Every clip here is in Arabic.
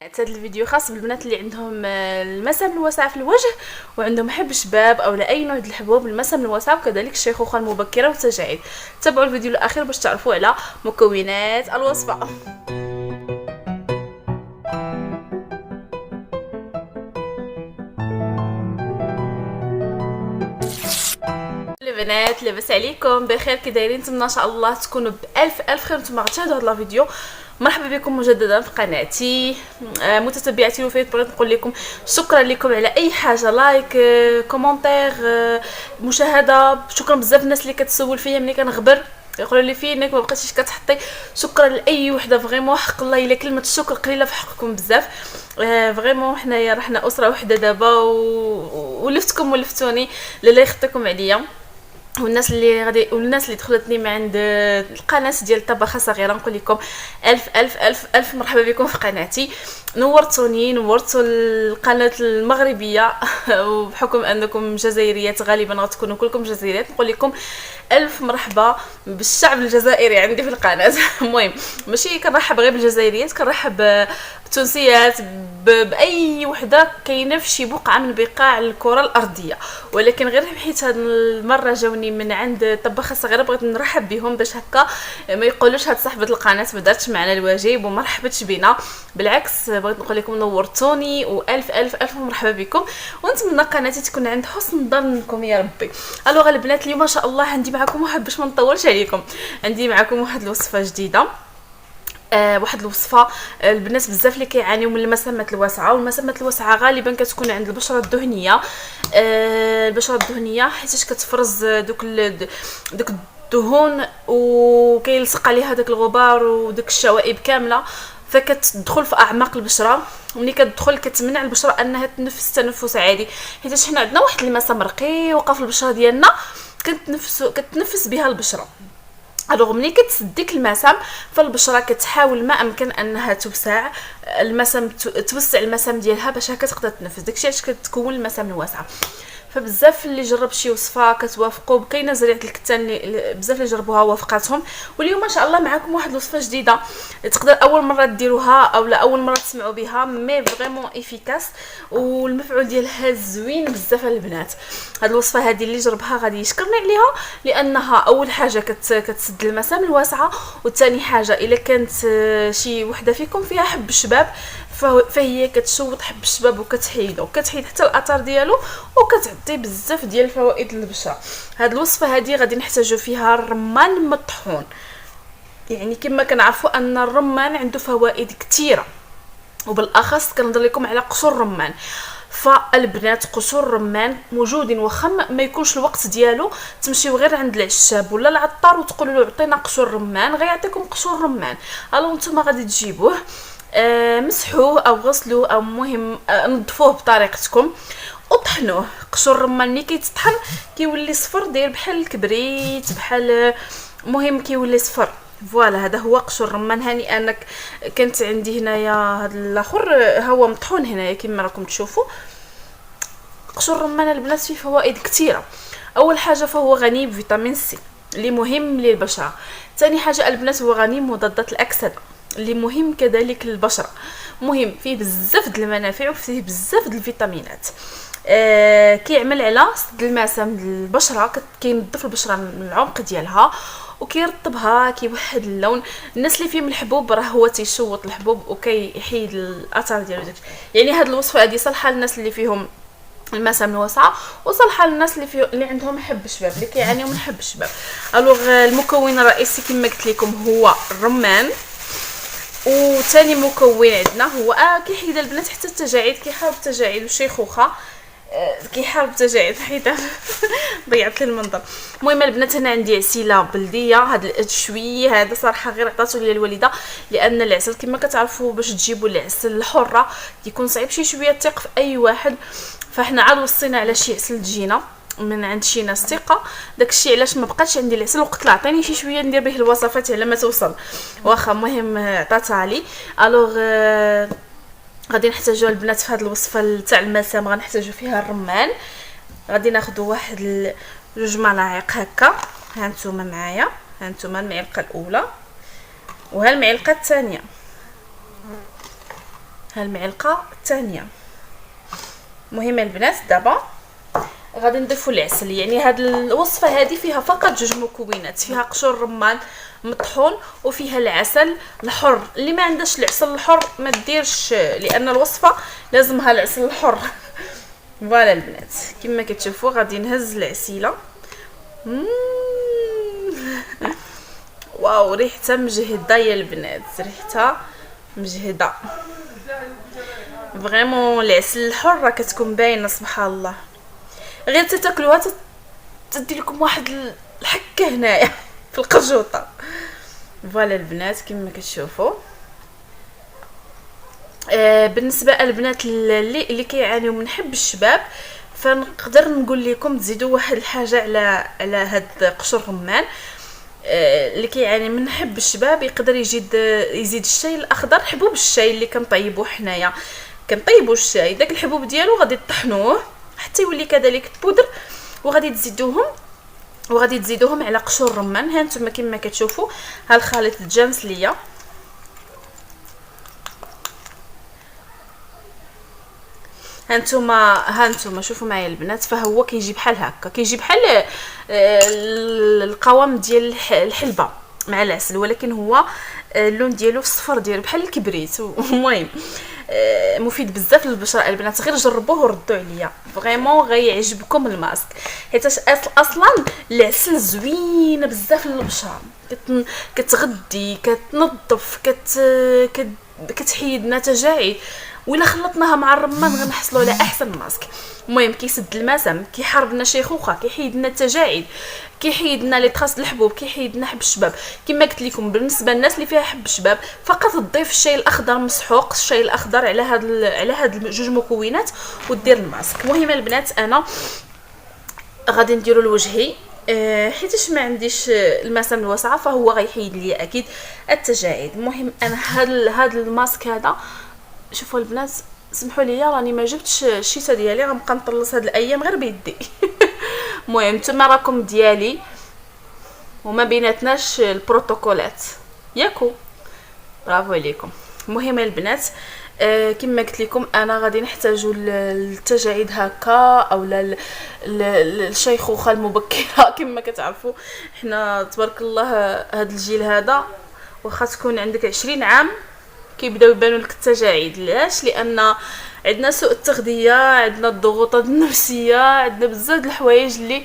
هذا الفيديو خاص بالبنات اللي عندهم المسام الواسعه في الوجه وعندهم حب شباب او اي نوع ديال الحبوب المسام الواسعه وكذلك الشيخوخه المبكره والتجاعيد. تابعوا الفيديو الاخير باش تعرفوا على مكونات الوصفه. البنات لاباس عليكم؟ بخير كي دايرين؟ نتمنى ان شاء الله تكونوا بالف خير نتوما غتشاهدوا هذا الفيديو. مرحبا بكم مجددا في قناتي. متتبعاتي الوفيات بغيت نقول لكم شكرا لكم على اي حاجه، لايك، كومونتير، مشاهده. شكرا بزاف الناس اللي كتسول فيا ملي كنغبر يقولوا لي فينك ما بقيتيش كتحطي. شكرا لاي وحده، فريمون حق الله الا كلمه الشكر قليله في حقكم بزاف. فريمون حنايا رحنا اسره وحده دابا ولفتكم ولفتوني لا يخطيكم عليا. والناس اللي غادي والناس اللي دخلتني من عند القناه ديال طبخه صغيره نقول لكم الف مرحبا بكم في قناتي. نورتوني، نورتوا القناه المغربيه وبحكم انكم جزائريات غالبا غتكونوا كلكم جزائريات نقول لكم الف مرحبا بالشعب الجزائري عندي في القناه. المهم ماشي كنرحب غير بالجزائريات، كنرحب بتونسيات، باي وحده كاينه في شي بقعه من بقاع الكره الارضيه. ولكن غير حيت هاد المره جاوني من عند طباخه صغيره بغيت نرحب بهم باش هكا ما يقولوش هاد صاحبه القناه ما دارتش معنا الواجب وما رحبتش بينا. بالعكس بغيت نقول لكم نورتوني والف مرحبا بكم، ونتمنى قناتي تكون عند حسن ظنكم يا ربي. الوغ البنات اليوم ما شاء الله عندي معكم واحد باش ما نطولش عليكم، عندي معكم واحد الوصفه جديده. واحد الوصفه البنات بزاف اللي كيعانيو من المسامات الواسعه، والمسامات الواسعه غالبا كتكون عند البشره الدهنيه. البشره الدهنيه حيتاش كتفرز دوك الدهون وكيلصق عليها داك الغبار وداك الشوائب كامله، فكتدخل في اعماق البشره. ملي كتدخل كتمنع البشره انها تنفس تنفس عادي، حيت حنا عندنا واحد المسام رقيقه في البشره ديالنا كتنفس بها البشره. الوغ ملي كتسد ديك المسام فالبشره كتحاول ما امكن انها توسع المسام، توسع المسام ديالها باش هكا تقدر تنفس. داكشي علاش كتكون المسام الواسعه. فبزاف اللي جرب شي وصفه كتوافقوا، كاينه زريعه الكتان اللي بزاف اللي جربوها وافقاتهم. واليوم ما شاء الله معكم واحد الوصفه جديده تقدر اول مره ديروها او لا اول مره تسمعوا بها، مي فريمون افيكاس والمفعول ديالها زوين بزاف البنات. هاد الوصفه هذه اللي جربها غادي يشكرني عليها، لانها اول حاجه كتسد المسام الواسعه، وثاني حاجه الا كانت شي وحده فيكم فيها حب الشباب فهي كتشوط حب الشباب وكتحيد حتى الاثار ديالو وكتعطي بزاف ديال الفوائد للبشره. هاد الوصفه هذه غادي نحتاجو فيها الرمان مطحون. يعني كما كنعرفوا ان الرمان عنده فوائد كثيره، وبالاخص كنهضر لكم على قشور الرمان. فالبنات قشور الرمان موجودين، واخا ما يكونش الوقت ديالو تمشيو غير عند العشاب ولا العطار وتقولوا له عطينا قشور الرمان غيعطيكم قشور الرمان. الو نتوما غادي تجيبوه، مسحوه او غسلوه او مهم نظفوه بطريقتكم وطحنوه. قشور الرمان ملي كيتطحن كيولي صفر داير بحال الكبريت، بحال مهم كيولي صفر. فوالا هذا هو قشور الرمان. هاني انك كانت عندي هنايا هذا الاخر هو مطحون هنايا كما راكم تشوفوا. قشور الرمان البنات فيه فوائد كثيره. اول حاجه فهو غني بفيتامين سي اللي مهم للبشره. ثاني حاجه البنات هو غني بمضادات الاكسده اللي مهم كذلك للبشره. مهم فيه بزاف د المنافع وفيه بزاف د الفيتامينات. كيعمل على سد المسام البشره، كينظف البشره من العمق ديالها وكيرطبها، كيوحد اللون. الناس اللي فيهم الحبوب راه هو تيشوط الحبوب وكيحيد الاثار ديالو. يعني هاد الوصفه هذه صالحه للناس اللي فيهم المسام الواسعه، وصالحه للناس اللي عندهم حب الشباب، اللي كيعانيو من حب الشباب. الوغ المكون الرئيسي كما قلت لكم هو الرمان، وثاني مكون عندنا هو كيحيد البنات حتى التجاعيد، كيحارب التجاعيد والشيخوخه، كيحارب التجاعيد حيت ضيعت لي المنظر. المهم البنات هنا عندي عسيله بلديه، هذا الشويه هذا صراحه غير عطاتو لي الوالده، لان العسل كما كتعرفوا باش تجيبوا العسل الحره كيكون صعيب شي شويه تيق في اي واحد. فاحنا عاد وصينا على شي عسل تجينا من عند شي ناس ثقه. داكشي علاش ما بقاتش عندي العسل وقلت لها عطيني شي شويه ندير به الوصفات على ما توصل، واخا المهم عطاتها لي. الوغ غادي نحتاجوا البنات في هذه الوصفه تاع المسام غنحتاجوا فيها الرمان. غادي ناخذوا واحد جوج ملاعق هكا، ها نتوما معايا، ها نتوما المعلقه الاولى وها المعلقه الثانيه. هالمعلقه الثانيه. مهمه البنات دابا غادي نضيفوا العسل. يعني هاد الوصفه هذه فيها فقط جوج مكونات، فيها قشور رمان مطحون وفيها العسل الحر. اللي ما عندهش العسل الحر ما ديرش، لان الوصفه لازمها العسل الحر. فوالا البنات كما كتشوفوا غادي نهز العسيله. واو ريحتها مجهده يا البنات، ريحتها مجهده فريمون. العسل الحر راه كتكون باينه سبحان الله، غير تاكلوها تدي لكم واحد الحكه هنايا في القرجوطه. فوالا البنات كما كتشوفوا. بالنسبه للبنات اللي كيعانيو من حب الشباب، فنقدر نقول لكم تزيدوا واحد الحاجه على هاد قشر الرمان. اللي كيعاني من حب الشباب يقدر يزيد الشاي الاخضر، حبوب الشاي اللي كنطيبوه حنايا. كنطيبوا الشاي داك الحبوب ديالو غادي تطحنوه حتى يولي كذلك بودر، وغادي تزيدوهم على قشور الرمان. ها نتوما كما كتشوفوا ها الخليط تجانس ليا. ها نتوما شوفوا معايا البنات، فهو كيجي بحال هكا، كيجي بحال القوام ديال الحلبه مع العسل، ولكن هو اللون ديالو صفر ديالو بحال الكبريت. المهم مفيد بزاف للبشره البنات، غير جربوه وردوا عليا فريمون غيعجبكم الماسك، حيت اصلا العسل زوينه بزاف للبشره، كتغدي كتنظف كتحيد لنا تجاعيد، ولا خلطناها مع الرمان غنحصلوا على احسن ماسك. المهم كيسد المسام، كيحارب لنا شيخوخه، كيحيد لنا التجاعيد، كيحيد لنا لي تراس الحبوب، كيحيد لنا حب الشباب. كما قلت لكم بالنسبه للناس اللي فيها حب الشباب فقط تضيف الشاي الاخضر مسحوق، الشاي الاخضر على هاد جوج مكونات ودير الماسك. المهم البنات انا غادي نديرو لوجهي حيتاش ما عنديش المسام الواسعه، فهو غيحيد لي اكيد التجاعيد. المهم انا هاد الماسك هذا شوفوا البنات، سمحوا لي راني ما جبتش الشيته ديالي، غنبقى نطلص هاد الايام غير بيدي. المهم نتوما راكم ديالي وما بيناتناش البروتوكولات ياكو، برافو عليكم. المهم البنات كما قلت لكم انا غادي نحتاجوا التجاعيد هكا او الشيخوخه المبكره. كما كتعرفوا حنا تبارك الله هذا الجيل هذا واخا تكون عندك 20 عام كيبداو يبانوا لك التجاعيد. علاش؟ لان عندنا سوء التغذيه، عندنا الضغوطات النفسيه، عندنا بزاف د الحوايج اللي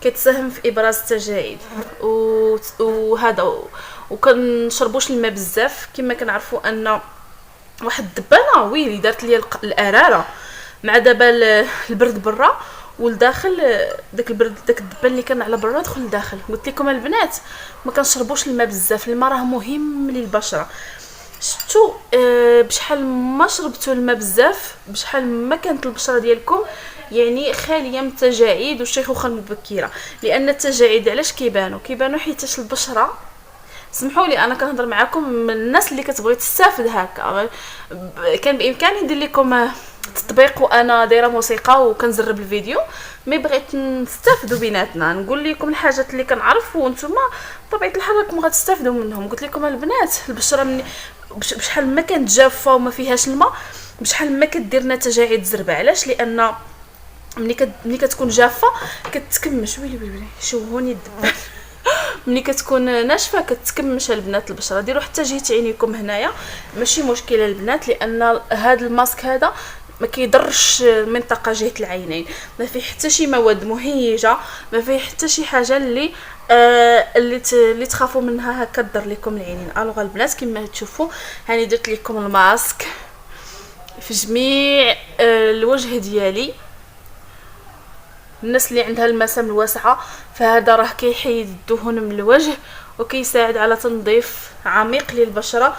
كتساهم في ابراز التجاعيد وهذا. وكنشربوش الماء بزاف. كما كنعرفوا ان واحد الدبانه ويلي دارت لي الاراره مع دابا البرد برا والداخل، داك البرد داك الدبان اللي كان على برا دخل لداخل. قلت لكم البنات ما كنشربوش الماء بزاف، الماء راه مهم للبشره. شفتوا بشحال ما شربتوا الماء بزاف بشحال ما كانت البشره ديالكم يعني خاليه من التجاعيد والشيخوخه المبكره. لان التجاعيد علاش كيبانوا حيتاش البشره، سمحوا لي انا كنهضر معكم من الناس اللي كتبغي تستافد هكا، كان بامكاني ندير لكم تطبيق وانا دايره موسيقى وكنزرب الفيديو، مي بغيت نستافدوا بيناتنا، نقول لكم الحاجات اللي كنعرف وانتم بطبيعه الحال راكم غتستافدوا منهم. قلت لكم البنات البشره من بشحال ما كانت جافه وما فيهاش الماء بشحال ما كدير لنا تجاعيد زربه. علاش؟ لان ملي كتكون جافه كتكمش. ويلي شوهوني الدبان. ملي كتكون ناشفه كتكمش البنات البشره. ديروا حتى جهه عينيكم هنايا ماشي مشكله البنات، لان هذا الماسك هذا ما كيضرش منطقه جهه العينين، ما فيه حتى شي مواد مهيجه، ما فيه حتى شي حاجه اللي تخافوا منها هكا تضر لكم العينين. الوغ البنات كما تشوفوا هاني درت لكم الماسك في جميع الوجه ديالي. الناس اللي عندها المسام الواسعه فهذا راه كيحيد الدهون من الوجه وكيساعد على تنظيف عميق للبشره،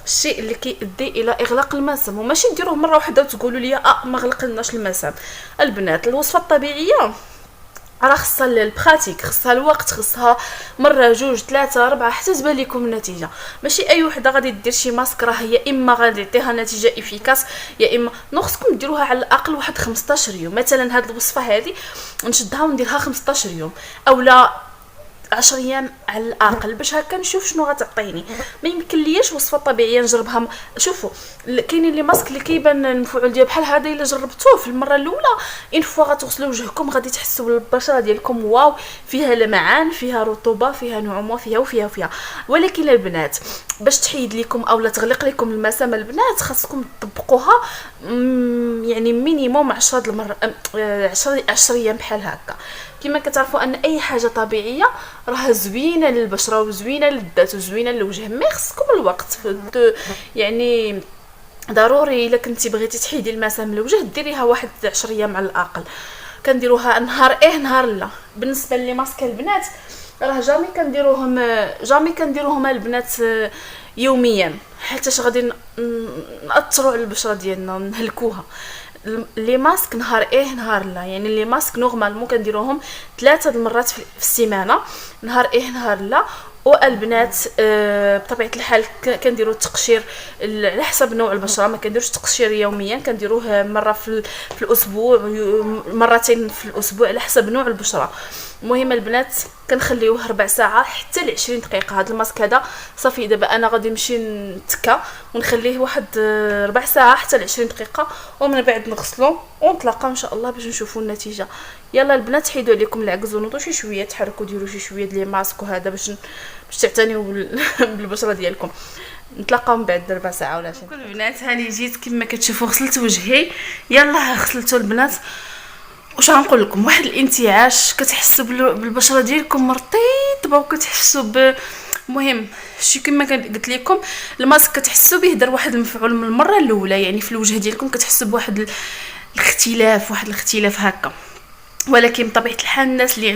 الشيء اللي كيؤدي الى اغلاق المسام. وماشي ديروه مره واحده وتقولوا لي ما غلقناش المسام. البنات الوصفه الطبيعيه راه خصها البراتيك، خصها الوقت، خصها مره جوج ثلاثه اربعه حتى تبان لكم النتيجه. ماشي اي وحده غادي دير شي ماسك راه يا اما غادي يعطيها نتيجه افيكاس يا اما خصكم ديروها على الاقل واحد 15 يوم. مثلا هاد الوصفه هذه نشدها ونديرها 15 يوم اولا 10 ايام على الاقل باش هكا نشوف شنو غتعطيني. ما يمكن ليش وصفه طبيعيه نجربها. شوفوا كاينين لي ماسك اللي كيبان المفعول ديال بحال هذا، الا جربتوه في المره الاولى ان فوا غتغسلوا وجهكم غادي تحسوا بالبشره ديالكم واو، فيها لمعان، فيها رطوبه، فيها نعومه، فيها. ولكن البنات باش تحيد لكم اولا تغلق لكم المسام البنات خاصكم تطبقوها يعني مينيموم 10 ايام بحال هكا. كما كتعرفوا ان اي حاجه طبيعيه راها زوينه للبشره وزوينه للذات وزوينه للوجه، ما خصكم الوقت يعني ضروري الا كنتي بغيتي تحيدي المسام للوجه ديريها واحد 10 ايام على الاقل. كنديروها نهار نهار لا. بالنسبه لي ماسك البنات راه جامي كنديروهم البنات يوميا، حيت غادي ناثروا على البشره ديالنا نهلكوها. لي ماسك نهار نهار لا، يعني لي ماسك نورمالمون كنديروهم 3 المرات في السيمانه، نهار نهار لا. والبنات بطبيعه الحال كنديروا التقشير على حسب نوع البشره، ما كنديروش تقشير يوميا، كنديروه مره في الاسبوع، مرتين في الاسبوع على حسب نوع البشره. المهم البنات كنخليوه ربع ساعه حتى ل 20 دقيقه. هذا الماسك هذا صافي دابا انا غادي نمشي نتكا ونخليه واحد ربع ساعه حتى ل 20 دقيقه، ومن بعد نغسلو ونتلاقاو ان شاء الله باش نشوفوا النتيجه. يلا البنات حيدوا عليكم العكز ونوضوا شي شويه، تحركوا ديروا شي شويه ديال لي ماسك وهذا باش تعتنيوا بالبشره ديالكم. نتلاقاو من بعد ربع ساعه ولا شي. كل البنات هاني جيت كما كتشوفوا غسلت وجهي. يلا غسلتو البنات. واش غنقول لكم، واحد الانتعاش كتحسوا بالبشره ديالكم مرطيبه وكتحسوا المهم شي كما قلت لكم الماسك كتحسوا به دار واحد المفعول من المره الاولى، يعني في الوجه ديالكم كتحسوا بواحد الاختلاف هكا. ولكن بطبيعه الحال الناس اللي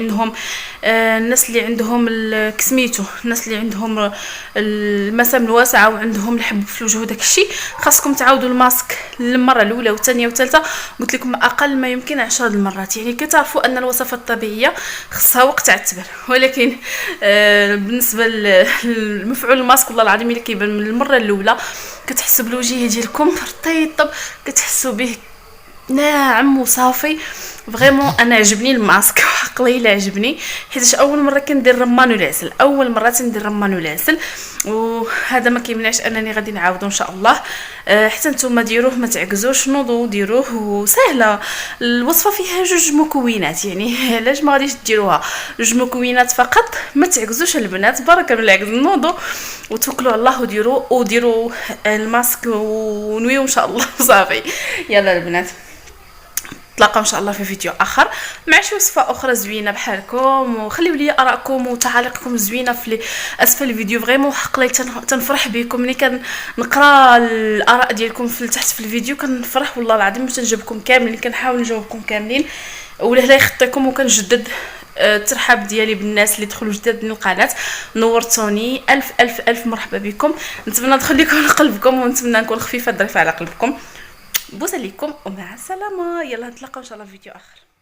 عندهم كسميتو، الناس اللي عندهم المسام الواسعه وعندهم الحب في الوجه وداك الشيء، خاصكم تعاودوا الماسك للمره الاولى والثانيه والثالثه. قلت لكم اقل ما يمكن 10 المرات. يعني كتعرفوا ان الوصفه الطبيعيه خصها وقت تعتبر، ولكن بالنسبه للمفعول الماسك والله العظيم اللي كيبان من المره الاولى كتحسوا بالوجه ديالكم رطيب، كتحسوا به ناعم وصافي. فريمون انا عجبني الماسك وعقلي لا عجبني، حيت اول مره كندير رمان والعسل، وهذا ما كيمنعش انني غادي نعاودو ان شاء الله. حتى نتوما ديروه ما تعكزوش، نوضوا ديروه وسهله. الوصفه فيها 2 مكونات، يعني علاش ما غاديش ديروها 2 مكونات فقط. ما تعكزوش البنات، بركه بالعكز، نوضوا وتوكلوا على الله وديروا الماسك ونويو ان شاء الله صافي. يلا البنات نتلاقاو ان شاء الله في فيديو اخر مع شي وصفه اخرى زوينه بحالكم، وخليو لي ارائكم وتعاليقكم زوينه في اسفل الفيديو. فريمون حقلي تنفرح بكم ملي كنقرا الاراء ديالكم في تحت في الفيديو، كنفرح والله العظيم باش نجاوبكم كاملين، كنحاول نجاوبكم كاملين ولا يخطيكم. وكنجدد الترحاب ديالي بالناس اللي دخلوا جداد للقناه، نورتوني، الف مرحبا بكم. نتمنى ندخل لكم قلبكم ونتمنى نكون خفيفه ظريفه على قلبكم. بوس عليكم ومع السلامه. يلا نتلاقاو ان شاء الله في فيديو اخر.